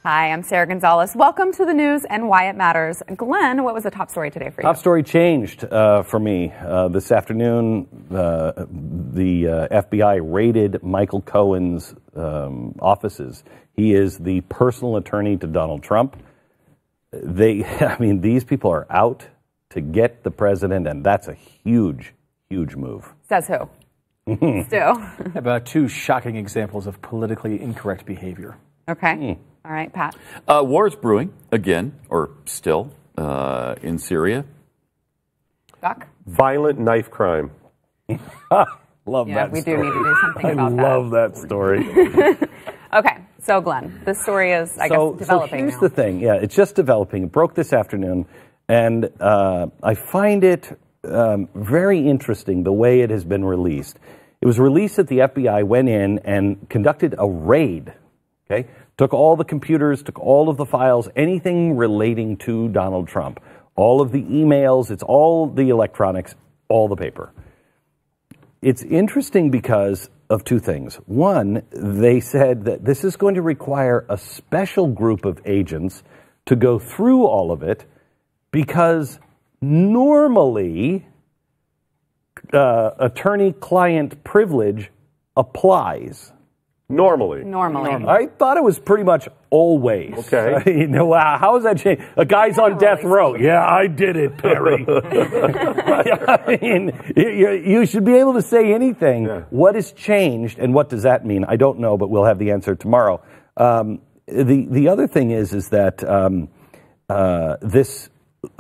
Hi, I'm Sarah Gonzalez. Welcome to the news and why it matters. Glenn, what was the top story today for you? Top story changed for me. This afternoon, the FBI raided Michael Cohen's offices. He is the personal attorney to Donald Trump. These people are out to get the president, and that's a huge, huge move. Says who? Still. About two shocking examples of politically incorrect behavior. Okay. All right, Pat. War is brewing again, or still, in Syria. Doc? Violent knife crime. Love Yeah, that we story. do need to do something about that. I love that story. Okay, so Glenn, this story is, I guess, developing So here's now. the thing. Yeah, it's just developing. It broke this afternoon, and I find it very interesting the way it has been released. It was released that the FBI went in and conducted a raid. Okay, took all the computers, took all of the files, anything relating to Donald Trump, all of the emails, it's all the electronics, all the paper. It's interesting because of two things. One, they said that this is going to require a special group of agents to go through all of it because normally attorney-client privilege applies. Normally. I thought it was pretty much always. Okay. How has that changed? A guy's on death row. Yeah, I did it, Perry. You should be able to say anything. Yeah. What has changed and what does that mean? I don't know, but we'll have the answer tomorrow. The other thing is that this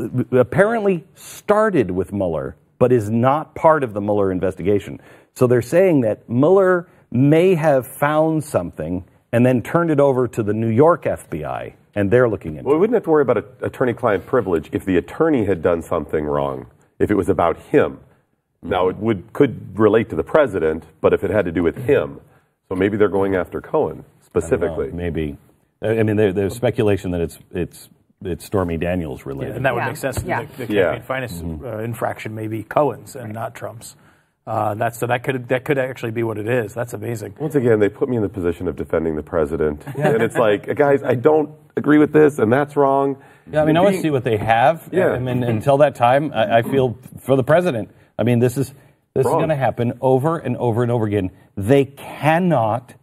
apparently started with Mueller, but is not part of the Mueller investigation. So they're saying that Mueller may have found something and then turned it over to the New York FBI, and they're looking into it. Well, we wouldn't have to worry about attorney-client privilege if the attorney had done something wrong, if it was about him. Now, it could relate to the president, but if it had to do with him. So maybe they're going after Cohen specifically. Maybe. I mean, there's speculation that it's Stormy Daniels related. Yeah, and that would make sense. Yeah. The campaign finance infraction may be Cohen's and not Trump's. That could actually be what it is. That's amazing. Once again, they put me in the position of defending the president. And it's like, guys, I don't agree with this, and that's wrong. Yeah, I mean, I want to see what they have. Yeah. I mean, until that time, I feel for the president. I mean, this is going to happen over and over and over again. They cannot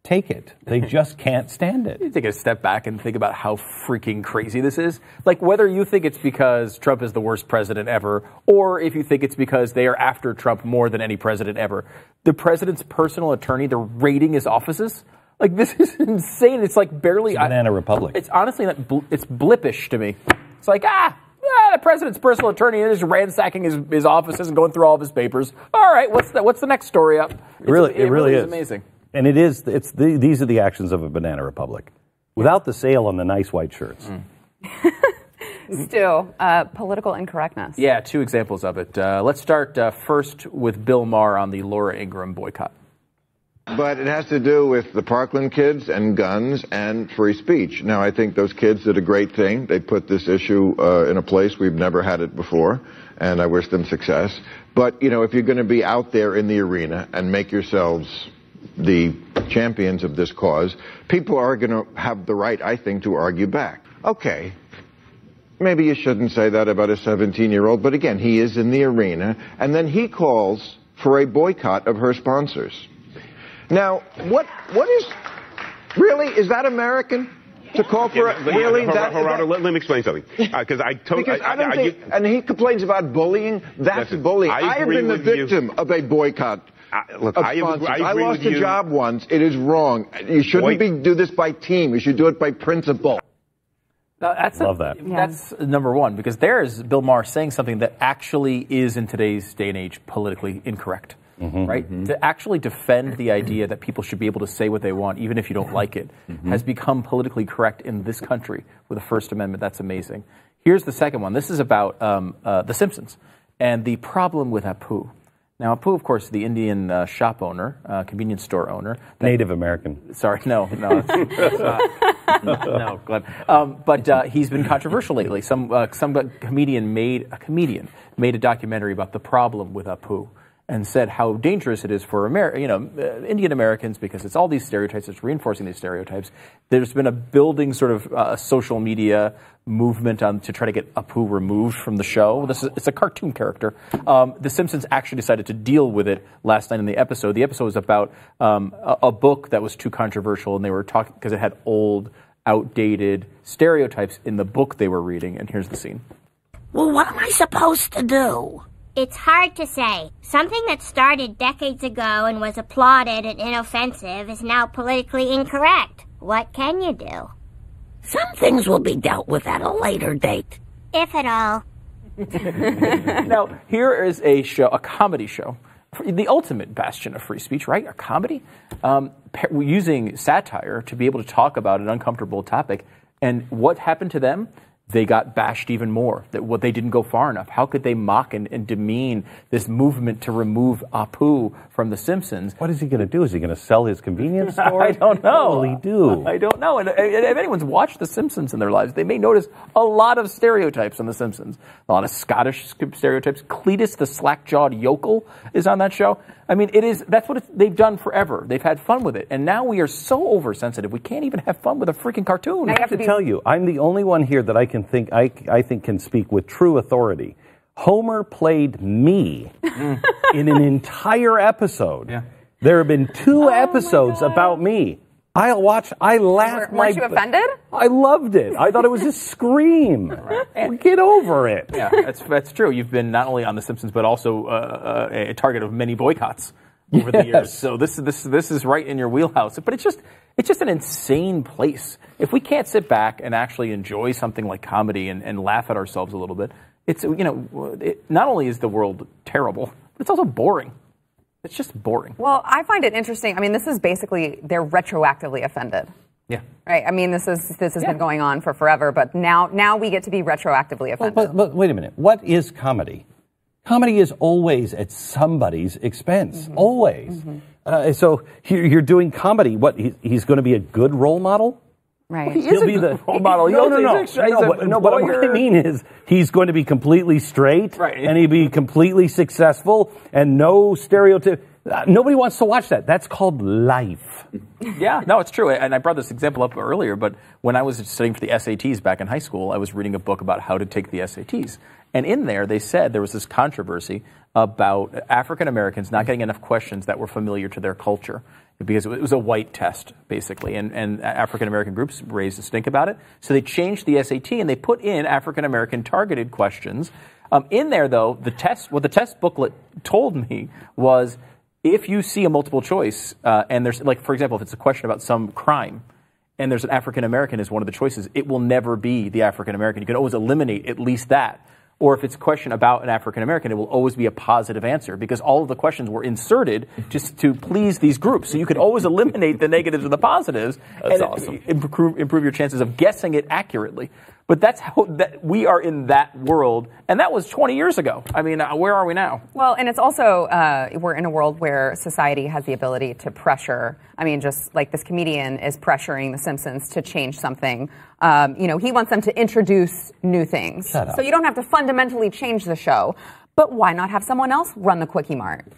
take it. They just can't stand it. You take a step back and think about how freaking crazy this is. Like, whether you think it's because Trump is the worst president ever, or if you think it's because they are after Trump more than any president ever. The president's personal attorney, they're raiding his offices. Like, this is insane. It's like barely... It's a banana republic. It's honestly, it's blippish to me. It's like, the president's personal attorney is ransacking his offices and going through all of his papers. All right, what's the next story up? It really is amazing. And these are the actions of a banana republic. Without the sale on the nice white shirts. Still, political incorrectness. Yeah, two examples of it. Let's start first with Bill Maher on the Laura Ingraham boycott. But it has to do with the Parkland kids and guns and free speech. Now, I think those kids did a great thing. They put this issue in a place we've never had it before, and I wish them success. But, if you're going to be out there in the arena and make yourselves the champions of this cause, people are going to have the right, I think, to argue back. Okay, maybe you shouldn't say that about a 17-year-old, but again, he is in the arena, and then he calls for a boycott of her sponsors. Now, what is that American? To call for really? Let me explain something. And he complains about bullying. That's bullying. I have been the victim of a boycott. I lost a job once. It is wrong. You shouldn't do this by team. You should do it by principle. Love that. That's number one, because there's Bill Maher saying something that actually is, in today's day and age, politically incorrect. Right? To actually defend the idea that people should be able to say what they want, even if you don't like it, has become politically correct in this country with the First Amendment. That's amazing. Here's the second one. This is about The Simpsons and the problem with Apu. Now, Apu, of course, the Indian shop owner, convenience store owner. Native American. Sorry, no, it's not. No, Glenn. But he's been controversial lately. Some comedian made a documentary about the problem with Apu. and said how dangerous it is for Indian Americans, because it's all these stereotypes, it's reinforcing these stereotypes. There's been a building sort of social media movement to try to get Apu removed from the show. It's a cartoon character. The Simpsons actually decided to deal with it last night in the episode. The episode was about a book that was too controversial, and they were talking because it had old, outdated stereotypes in the book they were reading. And here's the scene. Well, what am I supposed to do? It's hard to say. Something that started decades ago and was applauded and inoffensive is now politically incorrect. What can you do? Some things will be dealt with at a later date. If at all. Now, here is a comedy show. The ultimate bastion of free speech, right? A comedy? Using satire to be able to talk about an uncomfortable topic. And what happened to them? They got bashed even more. That they didn't go far enough. How could they mock and demean this movement to remove Apu from The Simpsons? What is he going to do? Is he going to sell his convenience store? I don't know. What will he do? I don't know. And if anyone's watched The Simpsons in their lives, they may notice a lot of stereotypes on The Simpsons. A lot of Scottish stereotypes. Cletus, the slack-jawed yokel, is on that show. I mean, that's what they've done forever. They've had fun with it. And now we are so oversensitive, we can't even have fun with a freaking cartoon. I have to tell you, I'm the only one here that I think can speak with true authority. Homer played me in an entire episode. Yeah. There have been 2 episodes about me. I laughed. Weren't you offended? I loved it. I thought it was a scream. Right. Get over it. Yeah, that's true. You've been not only on The Simpsons, but also a target of many boycotts over the years. So this is right in your wheelhouse. But it's just an insane place. If we can't sit back and actually enjoy something like comedy and laugh at ourselves a little bit, not only is the world terrible, but it's also boring. It's just boring. Well, I find it interesting. I mean, this is basically, they're retroactively offended. Yeah. Right. I mean, this has been going on for forever, but now we get to be retroactively offended. But wait a minute. What is comedy? Comedy is always at somebody's expense. Always. So you're doing comedy. What? He's going to be a good role model? Right. He'll be the role model. No, but what I mean is he's going to be completely straight, right, and he'll be completely successful, and no stereotype. Nobody wants to watch that. That's called life. Yeah, no, it's true. And I brought this example up earlier, but when I was studying for the SATs back in high school, I was reading a book about how to take the SATs. And in there, they said there was this controversy about African Americans not getting enough questions that were familiar to their culture, because it was a white test, basically, and African American groups raised a stink about it. So they changed the SAT and they put in African American targeted questions. In there, though, what the test booklet told me was, if you see a multiple choice, and there's, like, for example, if it's a question about some crime, and there's an African American as one of the choices, it will never be the African American. You can always eliminate at least that. Or if it's a question about an African American, it will always be a positive answer, because all of the questions were inserted just to please these groups. So you could always eliminate the negatives and the positives. That's and awesome. Improve your chances of guessing it accurately. But that's how we are in that world, and that was 20 years ago. I mean, where are we now? Well, and it's also, we're in a world where society has the ability to pressure. I mean, just like this comedian is pressuring The Simpsons to change something. He wants them to introduce new things. Shut up. So you don't have to fundamentally change the show. But why not have someone else run the Quickie Mart?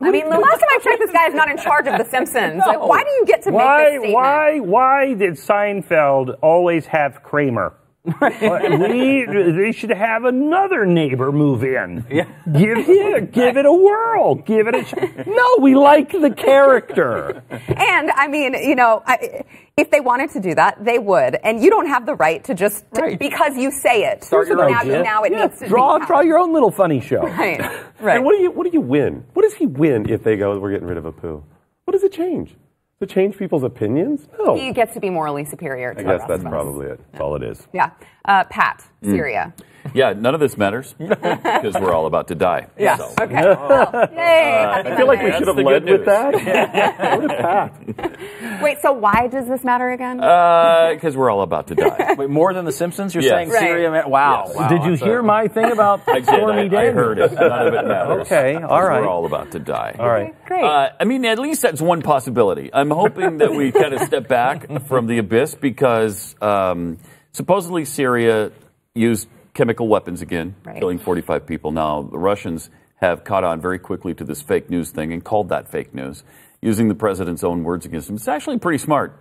I mean, the last time I checked, this guy is not in charge of The Simpsons. No. Like, why do you get to make this statement? Why did Seinfeld always have Kramer? They should have another neighbor move in. Yeah. Give it a whirl. Give it a No, we like the character. And I mean, if they wanted to do that, they would. And you don't have the right to just because you say it. Start your idea. Now it needs to draw your own little funny show. Right. And what do you win? What does he win if they go, we're getting rid of Apu? What does it change? To change people's opinions? No. He gets to be morally superior to I guess that's probably it. That's all it is. Yeah. Pat, Syria. Yeah, none of this matters because we're all about to die. Yeah. So. Okay. Well, yay. I feel like we should have led with that. Go to Pat. Wait, so why does this matter again? Because we're all about to die. Wait, more than The Simpsons? You're Yes. saying Right. Syria? Wow. Yes. Wow. Did you hear my thing about I did. Stormy I Daniels? heard it. None of it matters. Okay, all right. We're all about to die. All right. Great. I mean, at least that's one possibility. I'm hoping that we kind of step back from the abyss because supposedly Syria used chemical weapons again, Right. killing 45 people. Now, the Russians have caught on very quickly to this fake news thing and called that fake news, using the president's own words against him. It's actually pretty smart.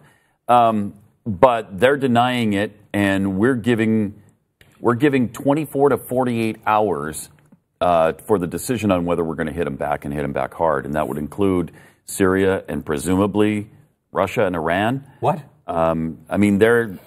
But they're denying it, and we're giving 24 to 48 hours for the decision on whether we're going to hit them back and hit them back hard. And that would include Syria and presumably Russia and Iran. What? I mean,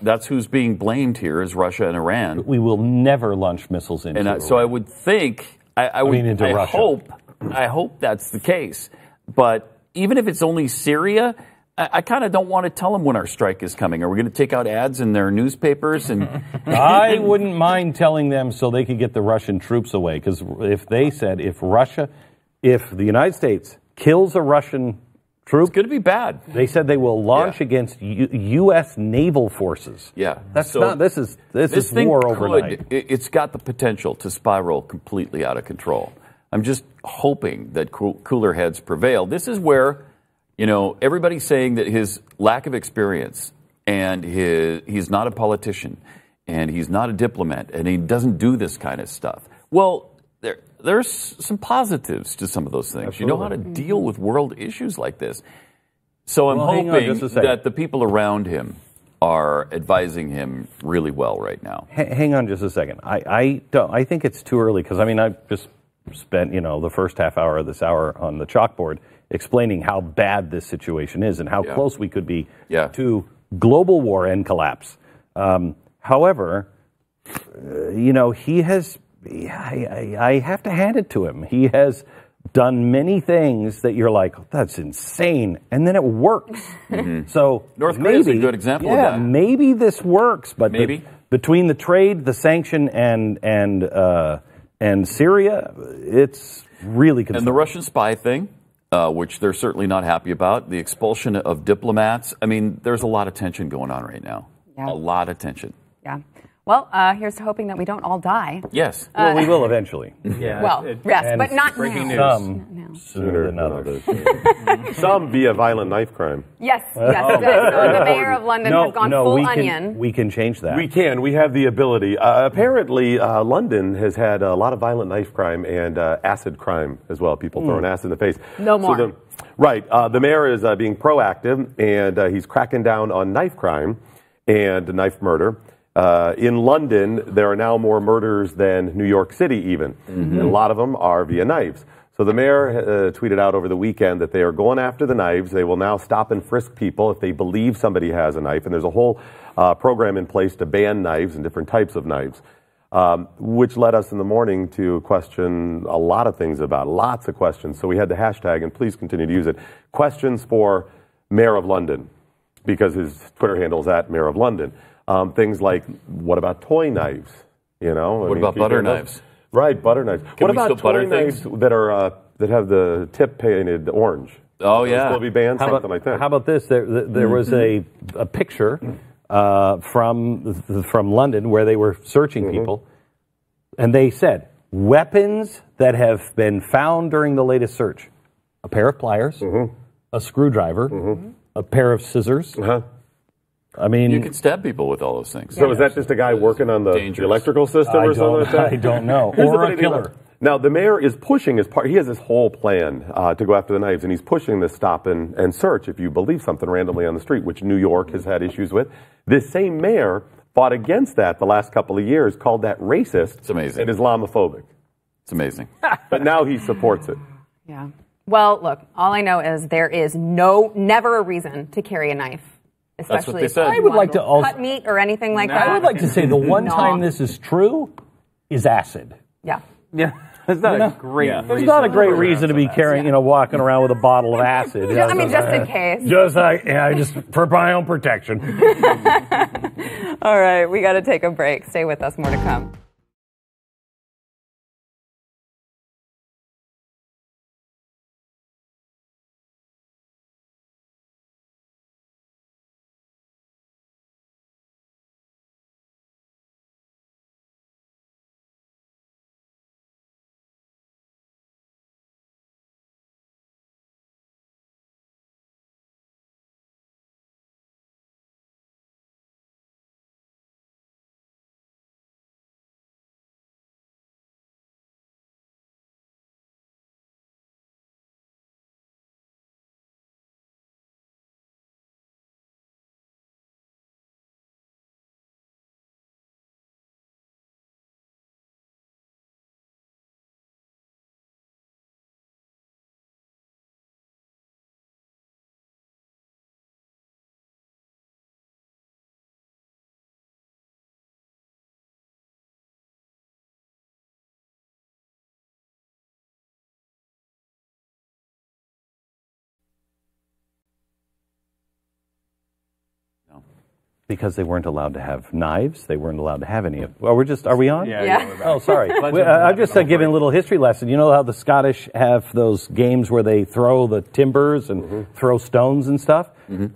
that's who's being blamed here is Russia and Iran. We will never launch missiles into Iran. So I would think, into Russia. I hope that's the case. But even if it's only Syria, I kind of don't want to tell them when our strike is coming. Are we going to take out ads in their newspapers? And I wouldn't mind telling them so they could get the Russian troops away. Because if they said if the United States kills a Russian troop, it's going to be bad. They said they will launch against U.S. naval forces. Yeah, this is war overnight. It's got the potential to spiral completely out of control. I'm just hoping that cooler heads prevail. This is where, everybody's saying that his lack of experience and he's not a politician and he's not a diplomat and he doesn't do this kind of stuff. Well, there's some positives to some of those things. Absolutely. You know how to deal with world issues like this. So I'm hoping that the people around him are advising him really well right now. Hang on just a second. I think it's too early because, I've just spent, the first half hour of this hour on the chalkboard explaining how bad this situation is and how close we could be to global war and collapse. However, he has, I have to hand it to him. He has done many things that you're like, oh, that's insane. And then it works. Mm-hmm. So North Korea is a good example of that. Maybe this works, but between the trade, the sanction, and Syria, it's really concerning. And the Russian spy thing, which they're certainly not happy about, the expulsion of diplomats. There's a lot of tension going on right now. Yeah. A lot of tension. Yeah. Well, here's to hoping that we don't all die. Yes. Well, we will eventually. Yeah. Well, yes, but not breaking now. news. Sooner than others. Some via violent knife crime. Yes. So the mayor of London has gone full onion. We can change that. We can. We have the ability. Apparently, London has had a lot of violent knife crime and acid crime as well. People throwing acid in the face. No more. The mayor is being proactive, and he's cracking down on knife crime and knife murder. In London, there are now more murders than New York City even. Mm-hmm. And a lot of them are via knives. So the mayor tweeted out over the weekend that they are going after the knives. They will now stop and frisk people if they believe somebody has a knife. And there's a whole program in place to ban knives and different types of knives, which led us in the morning to question a lot of things lots of questions. So we had the hashtag, and please continue to use it, questions for Mayor of London, because his Twitter handle is @Mayor of London. Things like, what about toy knives? What about butter knives? Right, butter knives. Can what we about still toy butter knives things? that have the tip painted orange? Oh, yeah. Will be banned, something like that. How about this? There was a picture from London where they were searching people, and they said, weapons that have been found during the latest search. A pair of pliers, a screwdriver, a pair of scissors. You can stab people with all those things. So is that just a guy working on the electrical system or something like that? I don't know. Or a killer. Now, the mayor is pushing his part. He has this whole plan to go after the knives, and he's pushing this stop and search if you believe something randomly on the street, which New York has had issues with. This same mayor fought against that the last couple of years, called that racist. It's amazing. And Islamophobic. It's amazing. But now he supports it. Yeah. Well, look, all I know is there is never a reason to carry a knife. That's what Especially they said. I would like to also cut meat or anything like that. I would like to say the one time this is true is acid. Yeah. Yeah. It's not a great reason. It's not a great reason to be carrying, walking around with a bottle of acid. Just in case. Just for my own protection. All right, we got to take a break. Stay with us. More to come. Because they weren't allowed to have knives. They weren't allowed to have any of. Well, are we on? Yeah. Oh, sorry. I'm just giving a little history lesson. You know how the Scottish have those games where they throw the timbers and throw stones and stuff?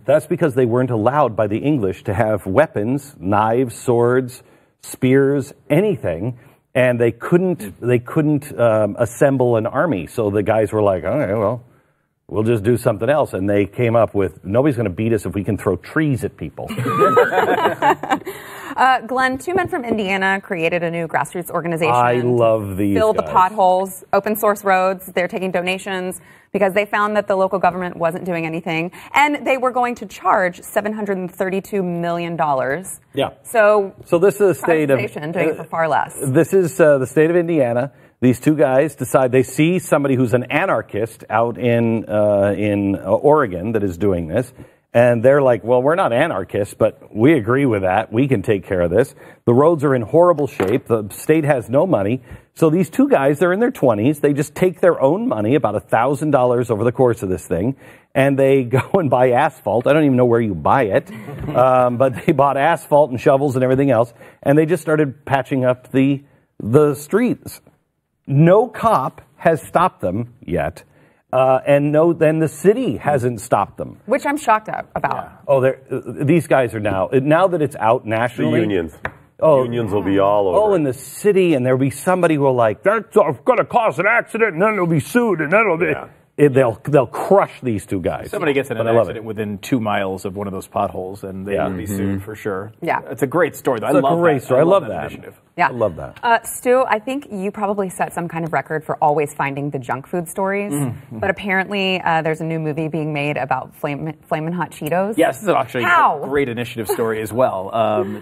That's because they weren't allowed by the English to have weapons, knives, swords, spears, anything, and they couldn't assemble an army. So the guys were like, okay, well, we'll just do something else. And they came up with, nobody's going to beat us if we can throw trees at people. Glenn, 2 men from Indiana created a new grassroots organization. I love these Fill the guys. potholes, open source roads. They're taking donations because they found that the local government wasn't doing anything. And they were going to charge $732 million. Yeah. So this is the state of... doing it for far less. This is the state of Indiana. These 2 guys decide they see somebody who's an anarchist out in Oregon that is doing this, and they're like, well, we're not anarchists, but we agree with that. We can take care of this. The roads are in horrible shape. The state has no money. So these 2 guys, they're in their 20s. They just take their own money, about $1,000 over the course of this thing, and they go and buy asphalt. I don't even know where you buy it, but they bought asphalt and shovels and everything else, and they just started patching up the streets. No cop has stopped them yet, and then the city hasn't stopped them. Which I'm shocked about. Yeah. Oh, these guys are now that it's out nationally. The unions. Unions will be all over. Oh, in the city, and there'll be somebody who will like, that's going to cause an accident, and then they'll be sued, and then it'll be... Yeah. They'll crush these 2 guys. Somebody gets in an accident within 2 miles of one of those potholes, and they will be sued for sure. Yeah, it's a great story. It's a great story. I love that. Yeah, I love that. Stu, I think you probably set some kind of record for always finding the junk food stories. But apparently, there's a new movie being made about Flamin' Hot Cheetos. Yes, this is actually a great initiative story as well.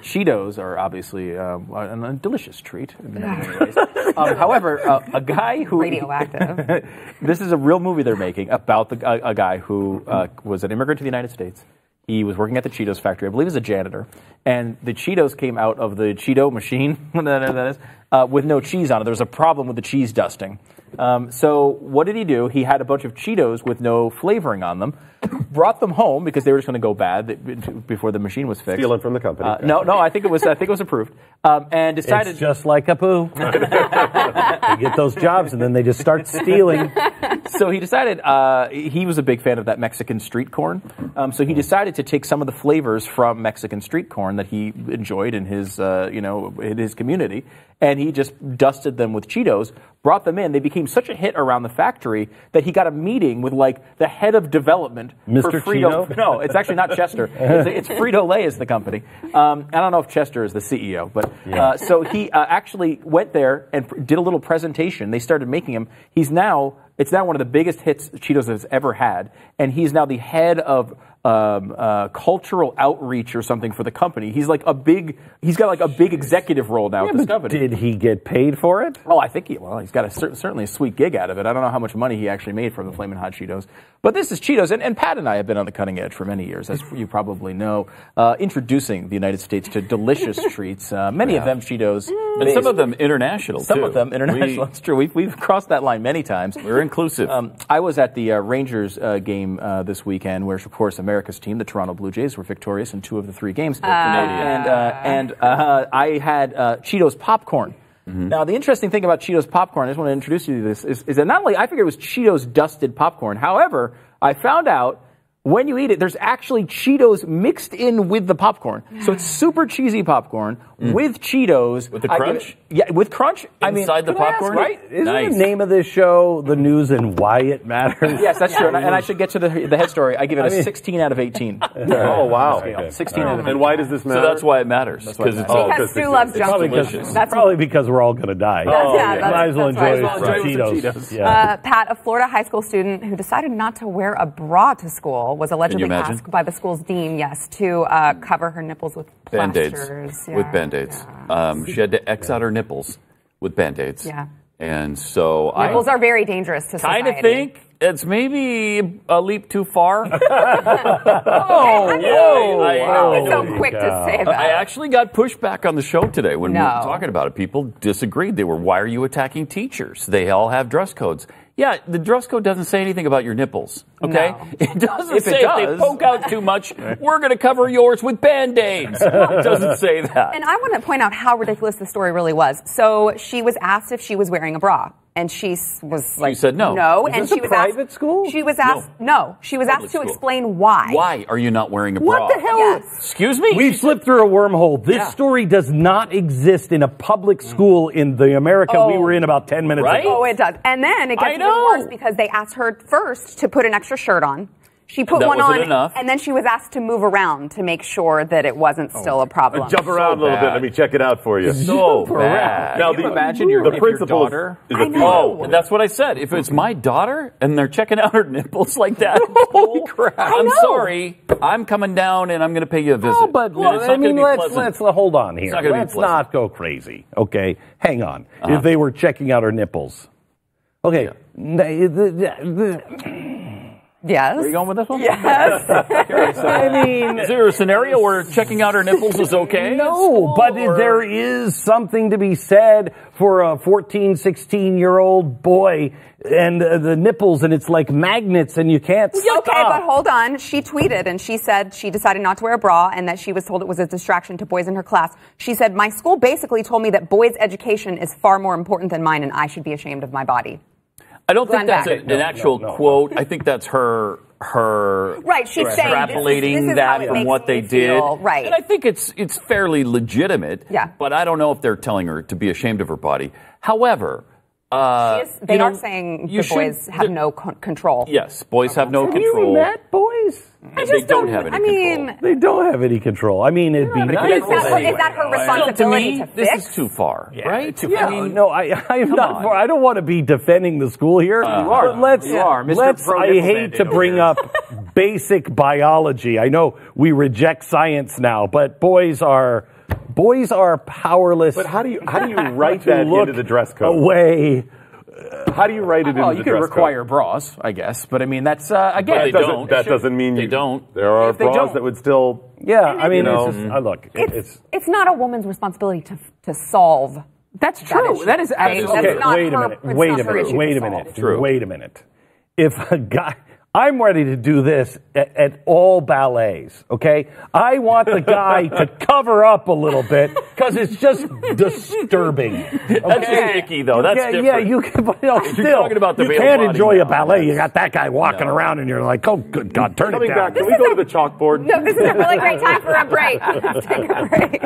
Cheetos are obviously a delicious treat in many ways. However, a guy who radioactive. This is a real movie they're making about a guy who was an immigrant to the United States. He was working at the Cheetos factory, I believe as a janitor, and the Cheetos came out of the Cheeto machine with no cheese on it. There was a problem with the cheese dusting. So what did he do? He had a bunch of Cheetos with no flavoring on them, brought them home because they were just going to go bad before the machine was fixed. Stealing from the company. No, I think it was approved. And decided it's just like Apu. They get those jobs and then they just start stealing. So he decided he was a big fan of that Mexican street corn. So he decided to take some of the flavors from Mexican street corn that he enjoyed in his in his community, and he just dusted them with Cheetos, brought them in. They became such a hit around the factory that he got a meeting with like the head of development Mr. for Frito. Cheeto? No, it's actually not Chester. It's Frito-Lay is the company. I don't know if Chester is the CEO, but so he actually went there and did a little presentation. They started making him. It's now one of the biggest hits Cheetos has ever had, and he's now the head of cultural outreach or something for the company. He's got like a big executive role now at this company. Did he get paid for it? Oh, I think he's got certainly a sweet gig out of it. I don't know how much money he actually made from the Flamin' Hot Cheetos. But this is Cheetos, and Pat and I have been on the cutting edge for many years, as you probably know, introducing the United States to delicious treats. Many of them Cheetos. And some of them international, Some of them international. That's true. We've crossed that line many times. We're inclusive. I was at the Rangers game this weekend, where, of course, America's team, the Toronto Blue Jays, were victorious in 2 of the 3 games. And I had Cheetos popcorn. Mm-hmm. Now, the interesting thing about Cheetos popcorn, I just want to introduce you to this, is that not only I figured it was Cheetos dusted popcorn. However, I found out when you eat it, there's actually Cheetos mixed in with the popcorn. So it's super cheesy popcorn with Cheetos. With the crunch? With crunch. Inside the popcorn? Right? Isn't the name of this show The News and Why It Matters? Yes, that's true. And I should get to the head story. I give it a 16 out of 18. Oh, wow. Okay. 16 out of 18. And why does this matter? So that's why it matters. Because Stu loves junk food. That's probably because we're all going to die. Might as well enjoy some Cheetos. Yeah. Pat, a Florida high school student who decided not to wear a bra to school was allegedly asked by the school's dean, to cover her nipples with plasters. Band-Aids. With Band-Aids. She had to X out her nipples with Band-Aids. Yeah. And so nipples are very dangerous to society. Kind of think it's maybe a leap too far. So quick to say that. I actually got pushback on the show today when we were talking about it. People disagreed. They were, why are you attacking teachers? They all have dress codes. Yeah, the dress code doesn't say anything about your nipples, okay? No. It doesn't If say it if they does- poke out too much, we're going to cover yours with Band-Aids. It doesn't say that. And I want to point out how ridiculous the story really was. So she was asked if she was wearing a bra. And she was like, said no. No. Is And this she a was private asked, school? She was asked, no. She was asked to school. explain why. Why are you not wearing a bra? What the hell? Yes. Excuse me? We've slipped through a wormhole. This Yeah. story does not exist in a public school in the America we were in about 10 minutes Right? ago. Oh, it does. And then it I gets even know. worse because they asked her first to put an extra shirt on. She put That one wasn't on, enough. and then she was asked to move around to make sure that it wasn't still a problem. Jump around a little bit. bad. Let me check it out for you. So bad. Now, Can you imagine your principal daughter? is I a know. Oh, that's what I said. If it's my daughter and they're checking out her nipples like that, Holy crap. I'm sorry. I'm coming down and I'm going to pay you a visit. Oh, but And it's not I mean, gonna be let's pleasant. hold on here. not gonna be Let's pleasant. not go crazy. Okay, hang on. If they were checking out her nipples, okay. Yes. Where are you going with this one? Yes. I mean, Is there a scenario where checking out her nipples is okay? no, but there is something to be said for a 14, 16-year-old boy and the nipples, and it's like magnets, and you can't stop. Okay, but hold on. She tweeted and she said she decided not to wear a bra and that she was told it was a distraction to boys in her class. She said, my school basically told me that boys' education is far more important than mine and I should be ashamed of my body. I don't think Glenn that's Beck. an actual quote. I think that's her Right, she's saying extrapolating this is how that it from makes what they me did. feel. Right. And I think it's fairly legitimate. Yeah. But I don't know if they're telling her to be ashamed of her body. However, They are saying the boys have no control. Yes, boys have no Have you control. met boys? They don't have any control. They don't have any control. I mean, it'd be nice. Is that her responsibility to This fix? is too far, right? Yeah, I'm not for. I don't want to be defending the school here. You are. But let's. You are. Mr. Let's. Pro I Nipple hate Band-Aid to over bring here. up basic biology. I know we reject science now, but boys are powerless. But how do you write to that look into the dress code? away. How do you write it into Well, the you could dress require code? bras, I guess, but I mean that's again. That doesn't mean They don't. There are If they bras don't. that would still. Yeah, I mean, know, it's just, look. It's not a woman's responsibility to solve. That's true. issue. That is absolutely That's Okay, not wait a her- minute. it's Wait not a her minute. issue Wait to a minute. solve. True. Wait a minute. If a guy, I'm ready to do this at all ballets. Okay, I want the guy to cover up a little bit because it's just disturbing. That's just icky, though. That's yeah, different. yeah, you can. But still, talking about the you real can't body enjoy now. a ballet. You got that guy walking around, and you're like, oh, good God, turn Coming it down. back, can we go to the chalkboard? No, this is a really great time for a break. Let's take a break.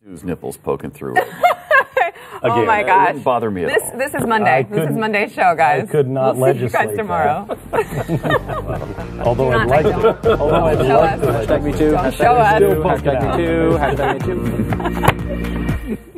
Whose nipples poking through it. Oh my It gosh. wouldn't bother me at all. This is Monday. This is Monday's show, guys. I could not we'll see you legislate guys tomorrow. Although I'd like to. Although I'd Show like us. Hashtag me too. Don't show us. Hashtag me too. Hashtag me too.